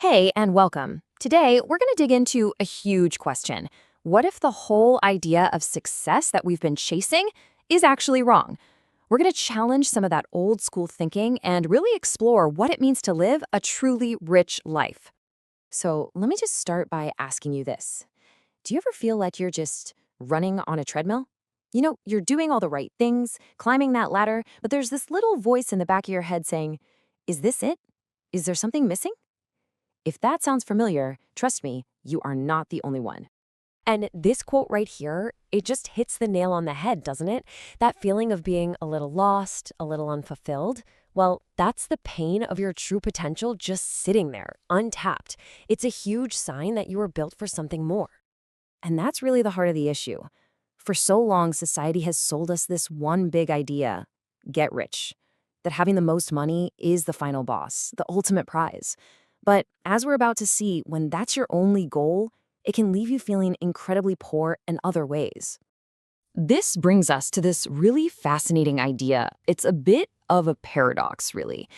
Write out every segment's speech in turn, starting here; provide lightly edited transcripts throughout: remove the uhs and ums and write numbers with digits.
Hey, and welcome. Today, we're going to dig into a huge question. What if the whole idea of success that we've been chasing is actually wrong? We're going to challenge some of that old school thinking and really explore what it means to live a truly rich life. So, let me just start by asking you this. Do you ever feel like you're just running on a treadmill? You're doing all the right things, climbing that ladder, but there's this little voice in the back of your head saying, "Is this it? Is there something missing?" If that sounds familiar, trust me, you are not the only one. And this quote right here, it just hits the nail on the head, doesn't it? That feeling of being a little lost, a little unfulfilled. Well, that's the pain of your true potential just sitting there, untapped. It's a huge sign that you were built for something more. And that's really the heart of the issue. For so long, society has sold us this one big idea: get rich. That having the most money is the final boss, the ultimate prize. But as we're about to see, when that's your only goal, it can leave you feeling incredibly poor in other ways. This brings us to this really fascinating idea. It's a bit of a paradox, really.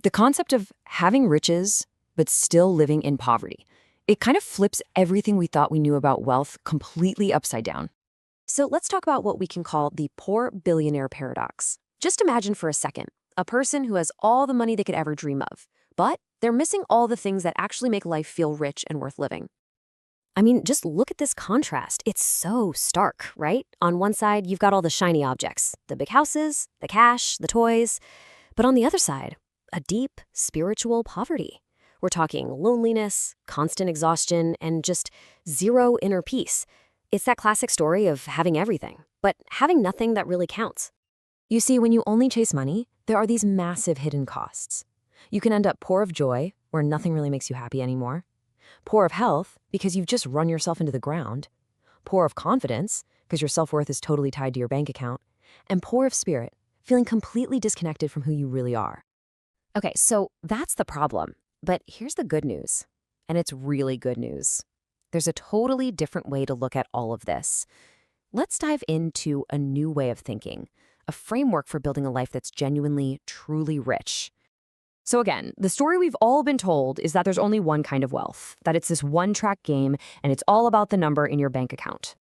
The concept of having riches, but still living in poverty. It kind of flips everything we thought we knew about wealth completely upside down. So let's talk about what we can call the poor billionaire paradox. Just imagine for a second a person who has all the money they could ever dream of, but they're missing all the things that actually make life feel rich and worth living. I mean, just look at this contrast. It's so stark, right? On one side, you've got all the shiny objects, the big houses, the cash, the toys. But on the other side, a deep spiritual poverty. We're talking loneliness, constant exhaustion, and just zero inner peace. It's that classic story of having everything, but having nothing that really counts. You see, when you only chase money, there are these massive hidden costs. You can end up poor of joy, where nothing really makes you happy anymore. Poor of health, because you've just run yourself into the ground. Poor of confidence, because your self-worth is totally tied to your bank account. And poor of spirit, feeling completely disconnected from who you really are. Okay, so that's the problem. But here's the good news. And it's really good news. There's a totally different way to look at all of this. Let's dive into a new way of thinking, a framework for building a life that's genuinely, truly rich. So again, the story we've all been told is that there's only one kind of wealth, that it's this one-track game, and it's all about the number in your bank account.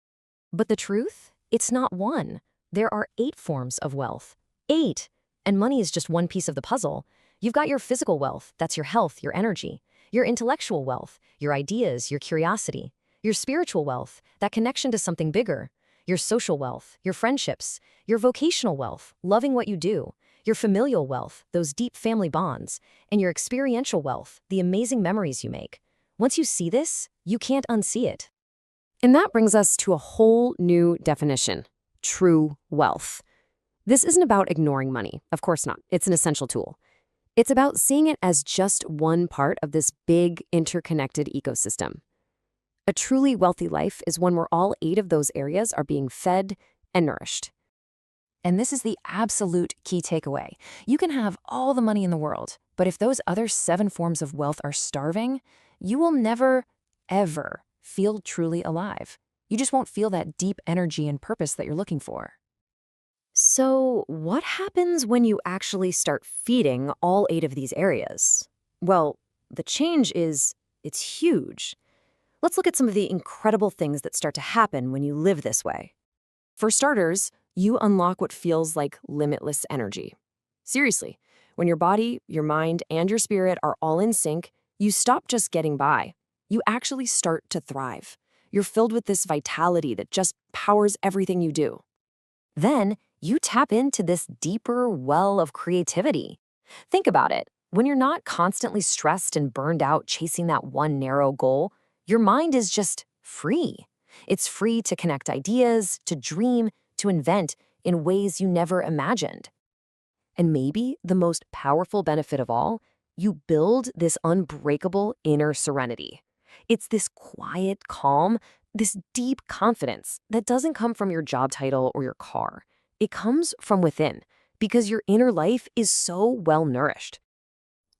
But the truth? It's not one. There are 8 forms of wealth. 8! And money is just one piece of the puzzle. You've got your physical wealth, that's your health, your energy. Your intellectual wealth, your ideas, your curiosity. Your spiritual wealth, that connection to something bigger. Your social wealth, your friendships. Your vocational wealth, loving what you do. Your familial wealth, those deep family bonds, and your experiential wealth, the amazing memories you make. Once you see this, you can't unsee it. And that brings us to a whole new definition: true wealth. This isn't about ignoring money. Of course not. It's an essential tool. It's about seeing it as just one part of this big, interconnected ecosystem. A truly wealthy life is one where all 8 of those areas are being fed and nourished. And this is the absolute key takeaway. You can have all the money in the world, but if those other 7 forms of wealth are starving, you will never, ever feel truly alive. You just won't feel that deep energy and purpose that you're looking for. So, what happens when you actually start feeding all 8 of these areas? Well, the change it's huge. Let's look at some of the incredible things that start to happen when you live this way. For starters, you unlock what feels like limitless energy. Seriously, when your body, your mind, and your spirit are all in sync, you stop just getting by. You actually start to thrive. You're filled with this vitality that just powers everything you do. Then, you tap into this deeper well of creativity. Think about it. When you're not constantly stressed and burned out chasing that one narrow goal, your mind is just free. It's free to connect ideas, to dream, to invent in ways you never imagined. And maybe the most powerful benefit of all, you build this unbreakable inner serenity. It's this quiet calm, this deep confidence that doesn't come from your job title or your car. It comes from within, because your inner life is so well nourished.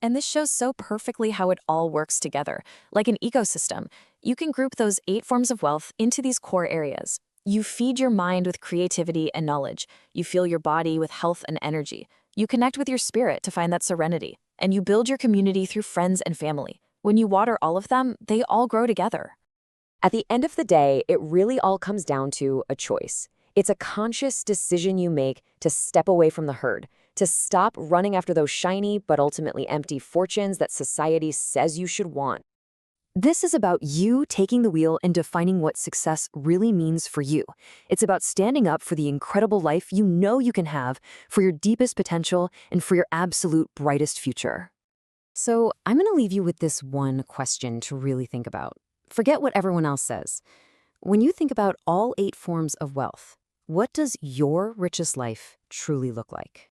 And this shows so perfectly how it all works together. Like an ecosystem, you can group those 8 forms of wealth into these core areas. You feed your mind with creativity and knowledge. You fuel your body with health and energy. You connect with your spirit to find that serenity. And you build your community through friends and family. When you water all of them, they all grow together. At the end of the day, it really all comes down to a choice. It's a conscious decision you make to step away from the herd, to stop running after those shiny but ultimately empty fortunes that society says you should want. This is about you taking the wheel and defining what success really means for you. It's about standing up for the incredible life you know you can have, for your deepest potential, and for your absolute brightest future. So, I'm going to leave you with this one question to really think about. Forget what everyone else says. When you think about all 8 forms of wealth, what does your richest life truly look like?